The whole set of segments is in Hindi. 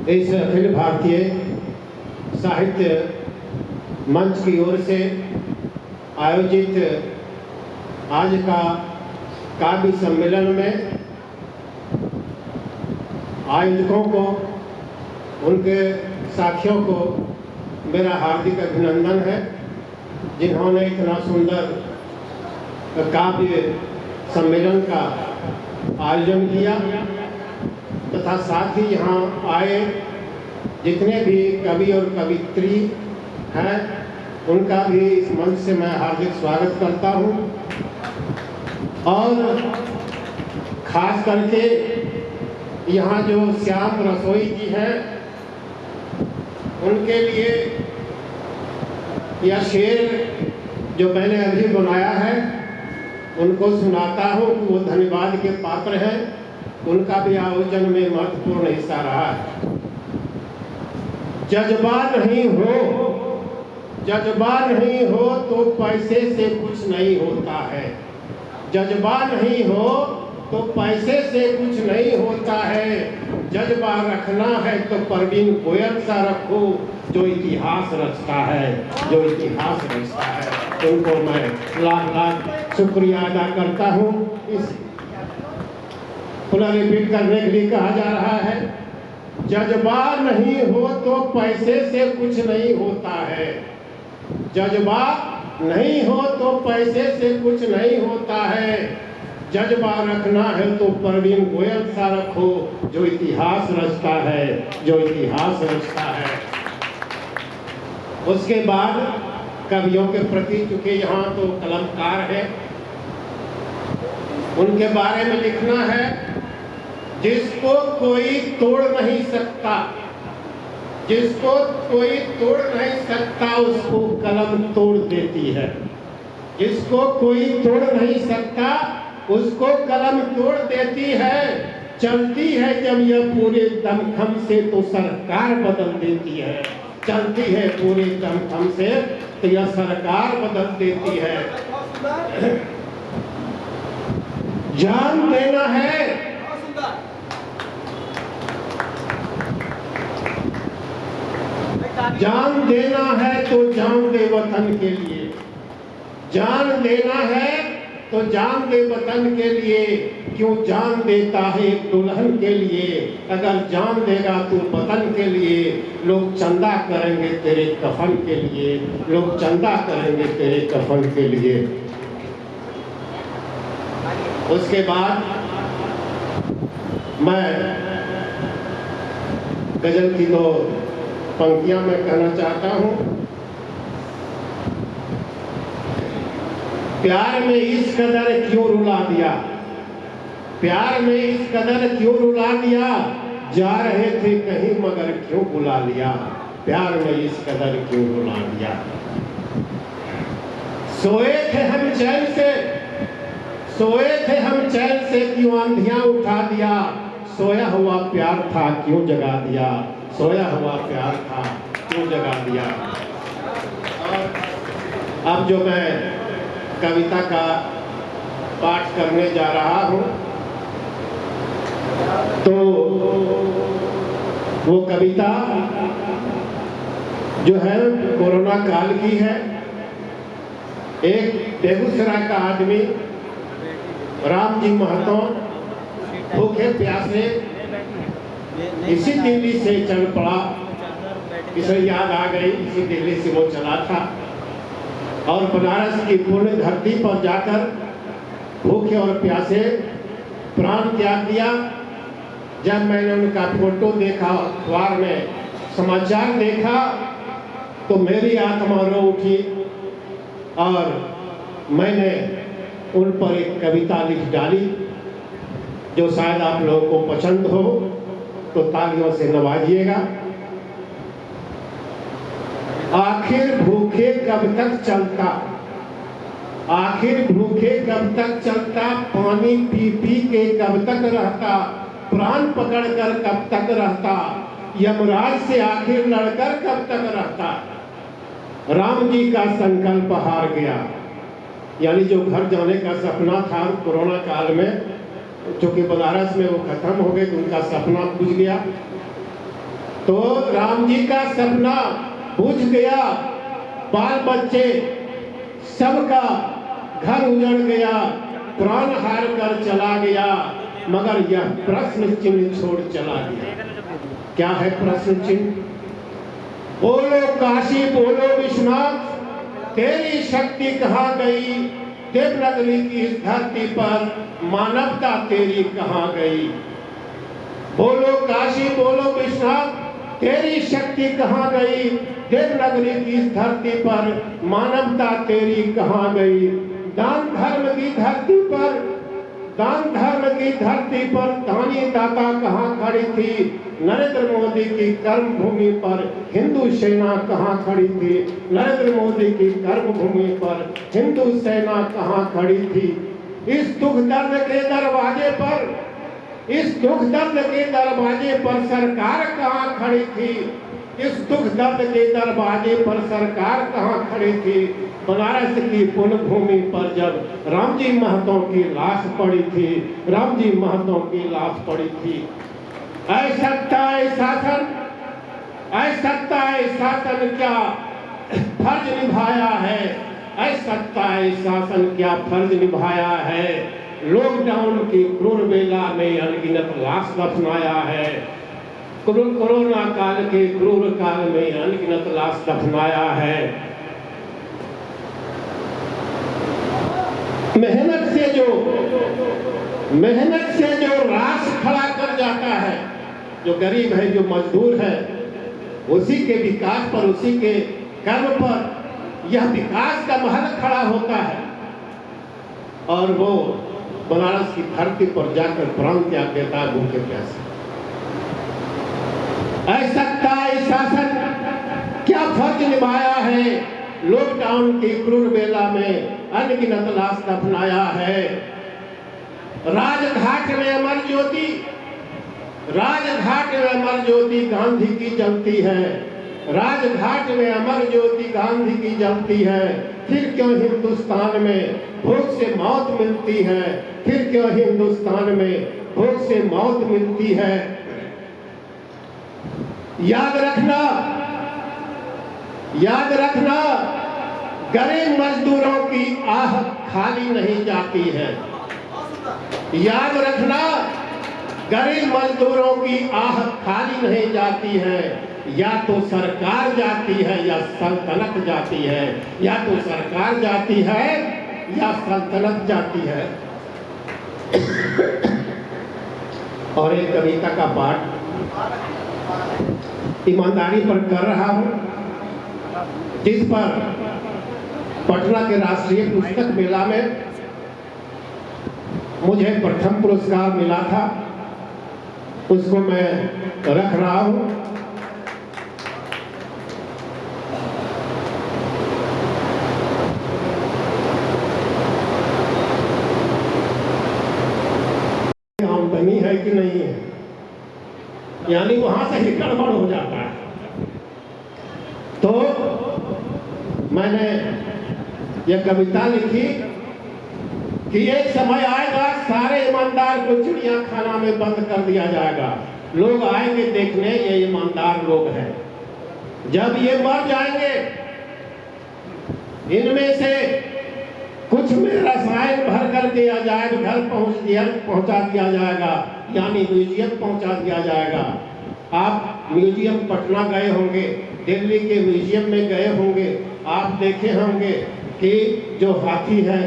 इस अखिल भारतीय साहित्य मंच की ओर से आयोजित आज का काव्य सम्मेलन में आयोजकों को, उनके साथियों को मेरा हार्दिक अभिनंदन है, जिन्होंने इतना सुंदर काव्य सम्मेलन का आयोजन किया तथा साथ ही यहाँ आए जितने भी कवि और कवित्री हैं उनका भी इस मंच से मैं हार्दिक स्वागत करता हूँ। और खास करके यहाँ जो श्याम रसोई जी हैं उनके लिए यह शेर जो मैंने अभी बनाया है उनको सुनाता हूँ कि वो धन्यवाद के पात्र हैं। उनका भी आयोजन में महत्वपूर्ण हिस्सा रहा है। जज्बा नहीं हो तो पैसे से कुछ नहीं होता है। जज्बा नहीं हो तो पैसे से कुछ नहीं होता है। जज्बा रखना है तो परवीन गोयल सा रखो जो इतिहास रचता है, जो इतिहास रचता है। उनको मैं लाख लाख शुक्रिया अदा करता हूँ। इस पुनः रिपीट करने के लिए कहा जा रहा है, जज्बा नहीं हो तो पैसे से कुछ नहीं होता है। जज्बा नहीं हो तो पैसे से कुछ नहीं होता है। जज्बा रखना है तो परवीन गोयल सा रखो जो इतिहास रचता है, जो इतिहास रचता है। उसके बाद कवियों के प्रति, चूंकि यहाँ तो कलमकार है, उनके बारे में लिखना है। जिसको कोई तोड़ नहीं सकता, जिसको कोई तोड़ नहीं सकता उसको कलम तोड़ देती है। जिसको कोई तोड़ नहीं सकता उसको कलम तोड़ देती है। चलती है जब यह पूरे दमखम से तो सरकार बदल देती है। चलती है पूरे दमखम से तो यह सरकार बदल देती है। जान देना है, जान देना है तो जान दे वतन के लिए। जान देना है तो जान दे वतन के लिए। क्यों जान देता है एक दुल्हन के लिए। अगर जान देगा तू वतन के लिए, लोग चंदा करेंगे तेरे कफन के लिए। लोग चंदा करेंगे तेरे कफन के लिए। उसके बाद मैं गजल की दो पंक्तियां मैं कहना चाहता हूं। प्यार में इस कदर क्यों रुला दिया, प्यार में इस कदर क्यों रुला दिया। जा रहे थे कहीं मगर क्यों बुला लिया। प्यार में इस कदर क्यों रुला दिया। सोए थे हम चैन से, सोए थे हम चैन से क्यों आंधियां उठा दिया। सोया हुआ प्यार था क्यों जगा दिया। सोया हुआ प्यार था क्यों जगा दिया। और अब जो मैं कविता का पाठ करने जा रहा हूँ तो वो कविता जो है कोरोना काल की है। एक बेगूसराय का आदमी राम जी महतो भूखे प्यासे इसी दिल्ली से चल पड़ा। इसे याद आ गई, इसी दिल्ली से वो चला था और बनारस की पुण्य धरती पर जाकर भूखे और प्यासे प्राण त्याग दिया। जब मैंने उनका फोटो देखा, अखबार में समाचार देखा तो मेरी आत्मा रो उठी और मैंने उन पर एक कविता लिख डाली जो शायद आप लोगों को पसंद हो तो तालियों से नवाजिएगा। आखिर भूखे कब तक चलता, आखिर भूखे कब तक चलता। पानी पी पी के कब तक रहता। प्राण पकड़कर कब तक रहता। यमराज से आखिर लड़कर कब तक रहता। राम जी का संकल्प हार गया, यानी जो घर जाने का सपना था कोरोना काल में, चूंकि बनारस में वो खत्म हो गए तो उनका सपना बुझ गया। तो राम जी का सपना बुझ गया, बाल बच्चे सबका घर उजड़ गया, प्राण हार कर चला गया, मगर यह प्रश्न चिन्ह छोड़ चला गया। क्या है प्रश्न चिन्ह? बोलो काशी, बोलो विश्वनाथ, तेरी शक्ति कहाँ गई? देवनगरी की इस धरती पर मानवता तेरी कहाँ गई? बोलो काशी, बोलो विश्वनाथ, तेरी शक्ति कहाँ गई? देवनगरी की इस धरती पर मानवता तेरी कहाँ गई? दान धर्म की धरती पर, दान धर्म की धरती पर दानी दाता कहाँ खड़ी थी? नरेंद्र मोदी की कर्म भूमि पर हिंदू सेना कहाँ खड़ी थी? नरेंद्र मोदी की कर्म भूमि पर हिंदू सेना कहाँ खड़ी थी? इस दुख दर्द के दरवाजे पर, इस दुख दर्द के दरवाजे पर सरकार कहाँ खड़ी थी? इस दुख दर्द के दरवाजे पर सरकार कहाँ खड़ी थी? बनारस की पुण्य भूमि पर जब राम जी महतो की लाश पड़ी थी, राम जी महतो की लाश पड़ी थी। असत्ता शासन, असत्ता शासन क्या फर्ज निभाया है? असत्ता शासन क्या फर्ज निभाया है? लॉकडाउन की क्रूर बेला में अनगिनत लाश दफनाया है। कोरोना काल के क्रूर काल में अनगिनत लाश दफनाया है। मेहनत से जो रास खड़ा कर जाता है, जो गरीब है, जो मजदूर है, उसी के विकास पर, उसी के कर्म पर यह विकास का महल खड़ा होता है और वो बनारस की धरती पर जाकर प्राण त्याग देता है भूखे प्यासे। असत्ता शासन क्या फर्ज निभाया है? लॉकडाउन की क्रूर बेला में अनगिनत लाश दफनाया है। राजघाट में अमर ज्योति, राजघाट में अमर ज्योति गांधी की जलती है। राजघाट में अमर ज्योति गांधी की जलती है। फिर क्यों हिंदुस्तान में भूख से मौत मिलती है? फिर क्यों हिंदुस्तान में भूख से मौत मिलती है? याद रखना, याद रखना, गरीब मजदूरों की आह खाली नहीं जाती है। याद रखना, गरीब मजदूरों की आह खाली नहीं जाती है। या तो सरकार जाती है या सल्तनत जाती है, या तो सरकार जाती है या सल्तनत जाती है। और एक कविता का पाठ ईमानदारी पर कर रहा हूं, जिस पर पटना के राष्ट्रीय पुस्तक मेला में मुझे प्रथम पुरस्कार मिला था। उसको मैं रख रहा हूं। आमदनी है कि नहीं है, यानी वहां से ही गड़बड़ हो जाता है। तो मैंने यह कविता लिखी कि एक समय आएगा सारे ईमानदार को चिड़िया खाना में बंद कर दिया जाएगा। लोग आएंगे देखने, ये ईमानदार लोग हैं। जब ये मर जाएंगे, इनमें से कुछ में रसायन भर करके अजायब घर पहुंचा दिया जाएगा, यानी म्यूजियम पहुंचा दिया जाएगा। आप म्यूजियम पटना गए होंगे, दिल्ली के म्यूजियम में गए होंगे, आप देखे होंगे कि जो हाथी है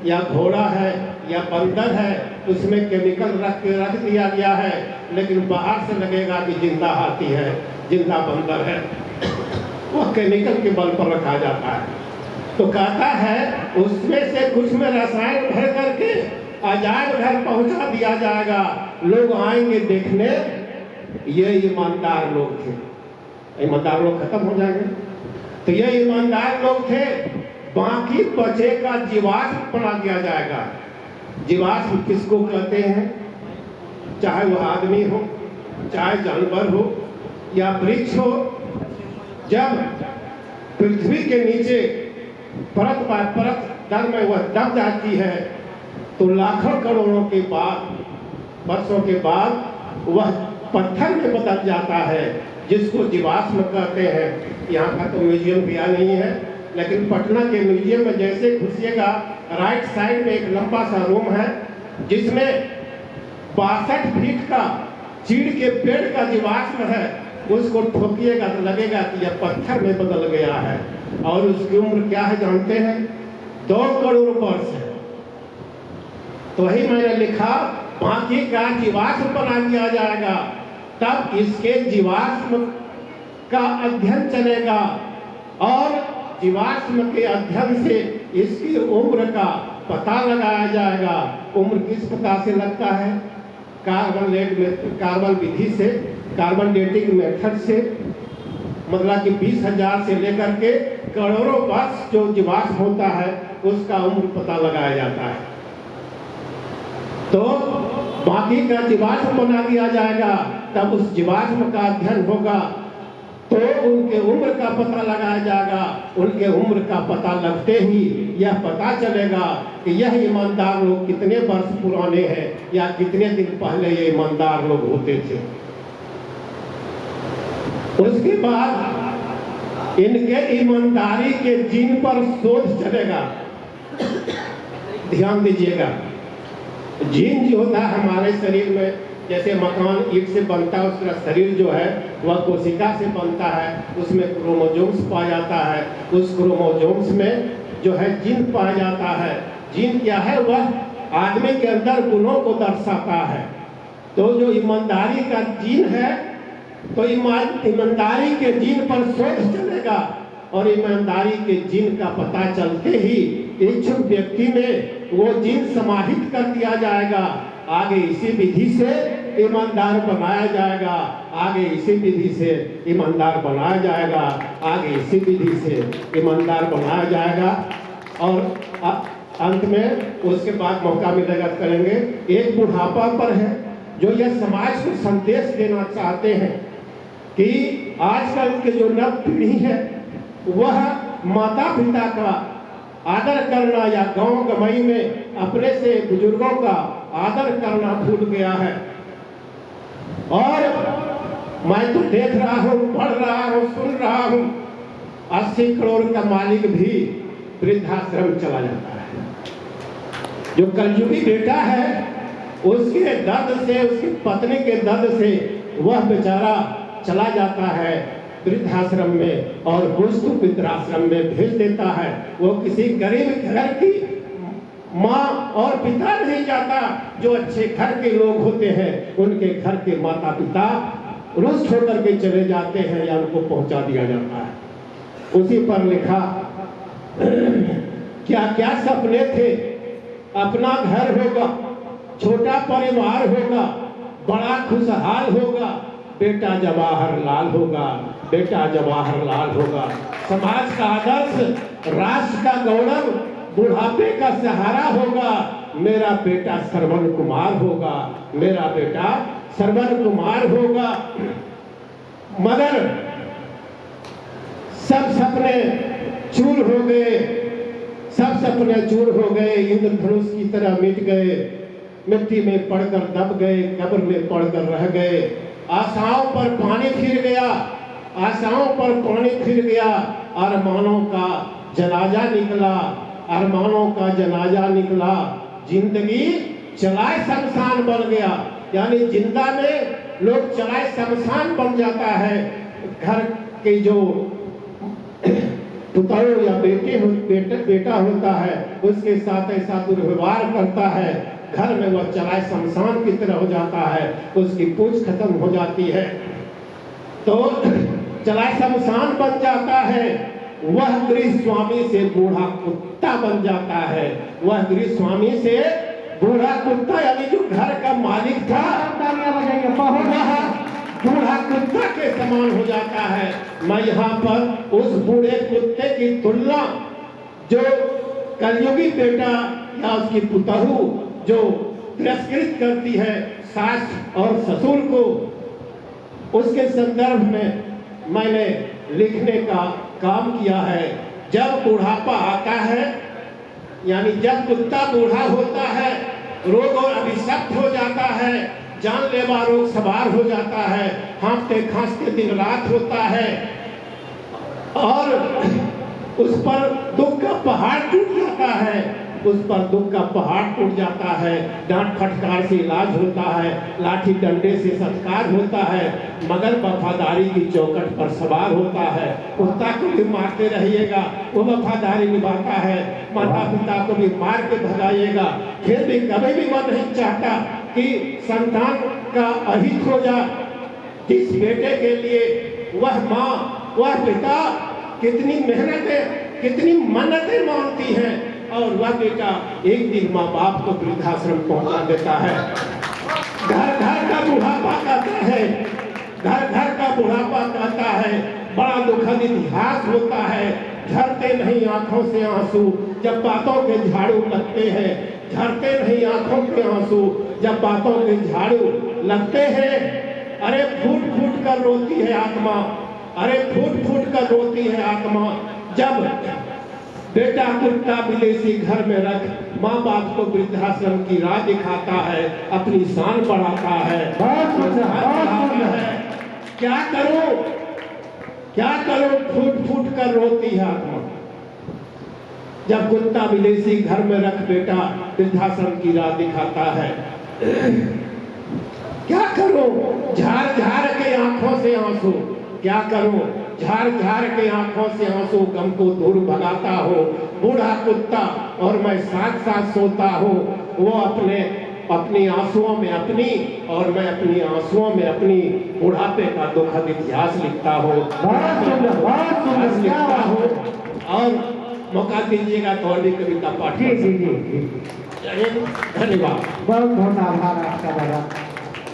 या घोड़ा है या बंदर है, उसमें केमिकल रख दिया गया है, लेकिन बाहर से लगेगा कि जिंदा हाथी है, जिंदा बंदर है। वह केमिकल के बल पर रखा जाता है। तो कहता है उसमें से कुछ में रसायन भर करके अजायब घर पहुंचा दिया जाएगा। लोग आएंगे देखने, ये ईमानदार लोग थे। ईमानदार लोग खत्म हो जाएंगे, तो ये ईमानदार लोग थे। बाकी बचे का जीवाश्म बना दिया जाएगा। जीवाश्म किसको कहते हैं? चाहे वह आदमी हो, चाहे जानवर हो या वृक्ष हो। जब पृथ्वी के नीचे परत बाय परत दर में वह दब जाती है, तो लाखों करोड़ों के बाद, वर्षों के बाद वह पत्थर में बदल जाता है, जिसको जीवाश्म कहते हैं। यहाँ का तो म्यूजियम भी नहीं है, लेकिन पटना के म्यूजियम में जैसे घुसिएगा, राइट साइड में एक लंबा सा रूम है जिसमें 62 फीट का चीड़ के पेड़ का जीवाश्म है। उसको ठोकिएगा तो लगेगा कि यह पत्थर में बदल गया है। और उसकी उम्र क्या है जानते हैं? 2 करोड़ वर्ष है। तो वही मैंने लिखा, बाकी का जीवाश्म बना दिया जाएगा, तब इसके जीवाश्म का अध्ययन चलेगा और जीवाश्म के अध्ययन से इसकी उम्र का पता लगाया जाएगा। उम्र किस प्रकार से लगता है? कार्बन विधि से, कार्बन डेटिंग मेथड से, मतलब कि 20,000 से लेकर के करोड़ों वर्ष जो जीवाश्म होता है उसका उम्र पता लगाया जाता है। तो बाकी का जीवाश्म बना दिया जाएगा, तब उस जीवाश्म का अध्ययन होगा तो उनके उम्र का पता लगाया जाएगा। उनके उम्र का पता लगते ही यह पता चलेगा कि यह ईमानदार लोग कितने वर्ष पुराने हैं या कितने दिन पहले ये ईमानदार लोग होते थे। उसके बाद इनके ईमानदारी के जीन पर शोध चलेगा। ध्यान दीजिएगा, जीन जो होता है हमारे शरीर में, जैसे मकान ईंट से बनता है, उसका शरीर जो है वह कोशिका से बनता है, उसमें क्रोमोसोम्स पाया जाता है। उस क्रोमोसोम्स में जो है जीन पाया जाता है। जीन क्या है? वह आदमी के अंदर गुणों को दर्शाता है। तो जो ईमानदारी का जीन है, तो ईमानदारी के जीन पर शोध चलेगा और ईमानदारी के जीन का पता चलते ही इच्छुक व्यक्ति में वो जीन समाहित कर दिया जाएगा। आगे इसी विधि से ईमानदार बनाया जाएगा, आगे इसी विधि से ईमानदार बनाया जाएगा, आगे इसी विधि से ईमानदार बनाया जाएगा। और अंत में उसके बाद मौका मिलेगा करेंगे। एक बुढ़ापा पर है जो यह समाज को संदेश देना चाहते हैं कि आजकल के जो नव पीढ़ी है वह माता पिता का आदर करना या गांव गमई में अपने से बुजुर्गों का आदर करना भूल गया है। और मैं तो देख रहा हूँ, पढ़ रहा हूँ, सुन रहा हूँ, 80 करोड़ का मालिक भी वृद्धाश्रम चला जाता है। जो कलयुगी बेटा है उसके दर्द से, उसकी पत्नी के दर्द से वह बेचारा चला जाता है वृद्धाश्रम में और बुजुर्ग वृद्धाश्रम में भेज देता है। वो किसी गरीब घर की माँ और पिता नहीं जाता। जो अच्छे घर के लोग होते हैं उनके घर के माता पिता रुष्ट होकर के चले जाते हैं या उनको पहुंचा दिया जाता है। उसी पर लिखा, क्या क्या सपने थे, अपना घर होगा, छोटा परिवार होगा, बड़ा खुशहाल होगा, बेटा जवाहरलाल होगा, बेटा जवाहरलाल होगा, समाज का आदर्श, राष्ट्र का गौरव, बुढ़ापे का सहारा होगा, मेरा बेटा श्रवण कुमार होगा, मेरा बेटा श्रवण कुमार होगा। मगर सब सपने चूर हो गए, सब सपने चूर हो गए, इंद्रधनुष की तरह मिट गए, मिट्टी में पड़कर दब गए, कब्र में पड़कर रह गए। आशाओं पर पानी फिर गया, आशाओं पर पानी फिर गया, अरमानों का जनाजा निकला, अरमानों का जनाजा निकला, जिंदगी चलाए शमशान बन गया। यानी जिंदा में लोग चलाए शमशान बन जाता है। घर के जो पुतौर या बेटा होता है उसके साथ ऐसा दुर्व्यवहार करता है, घर में वह चलाए शमशान की तरह हो जाता है, उसकी पूछ खत्म हो जाती है, तो चलाए शमशान बन जाता है। वह गृह स्वामी से बूढ़ा कुत्ता बन जाता है, वह गृह स्वामी से बूढ़ा कुत्ता, यानी जो घर का मालिक था बूढ़ा कुत्ता के समान हो जाता है। मैं यहाँ पर उस बूढ़े कुत्ते की तुलना जो कलयुगी बेटा या उसकी पुतहू जो तिरस्कृत करती है सास और ससुर को, उसके संदर्भ में मैंने लिखने का काम किया है। जब बुढ़ापा आता है, यानी जब कुत्ता बूढ़ा होता है, रोग और अभिशप्त हो जाता है, जानलेवा रोग सवार हो जाता है, हाँफते खांसते दिन रात होता है और उस पर दुख का पहाड़ टूट जाता है, उस पर दुख का पहाड़ टूट जाता है। डांट फटकार से इलाज होता है, लाठी डंडे से सत्कार होता है, मगर वफादारी की चौखट पर सवार होता है। कुत्ता को भी मारते रहिएगा, वो वफादारी निभाता है। माता पिता को भी मार के भगाइएगा, फिर भी कभी भी वो नहीं चाहता कि संतान का अहित हो जाए। जिस बेटे के लिए वह माँ, वह पिता कितनी मेहनतें, कितनी मन्नतें मांगती हैं, और वह बेटा एक दिन माँ बाप को वृद्धाश्रम पहुंचा देता है। घर घर का बुढ़ापा कहता है, घर घर का बुढ़ापा कहता है। बड़ा दुखद इतिहास होता है। झरते नहीं आंखों से आंसू जब बातों के झाड़ू लगते हैं, झरते नहीं आंखों के आंसू जब बातों के झाड़ू लगते हैं। अरे फूट फूट कर रोती है आत्मा, अरे फूट फूट कर रोती है आत्मा जब बेटा कुत्ता विदेशी घर में रख माँ बाप को वृद्धाश्रम की राह दिखाता है, अपनी शान बढ़ाता है। क्या करो, क्या करो, फूट फूट कर रोती है आत्मा जब कुत्ता विदेशी घर में रख बेटा वृद्धाश्रम की राह दिखाता है। क्या करो, झार झार के आंखों से आंसू, क्या करो, झार झार के आंखों से आंसू गम को दूर भगाता हो। बूढ़ा कुत्ता और मैं साथ साथ सोता हूँ, वो अपनी आंसुओं में अपनी और मैं अपनी आंसुओं में अपनी बुढ़ापे का दुखद इतिहास लिखता हूँ, लिखता हूँ। और मौका दीजिएगा तो और भी कविता पाठ। जी जी जी, धन्यवाद। बहुत बहुत आभार आपका दादा।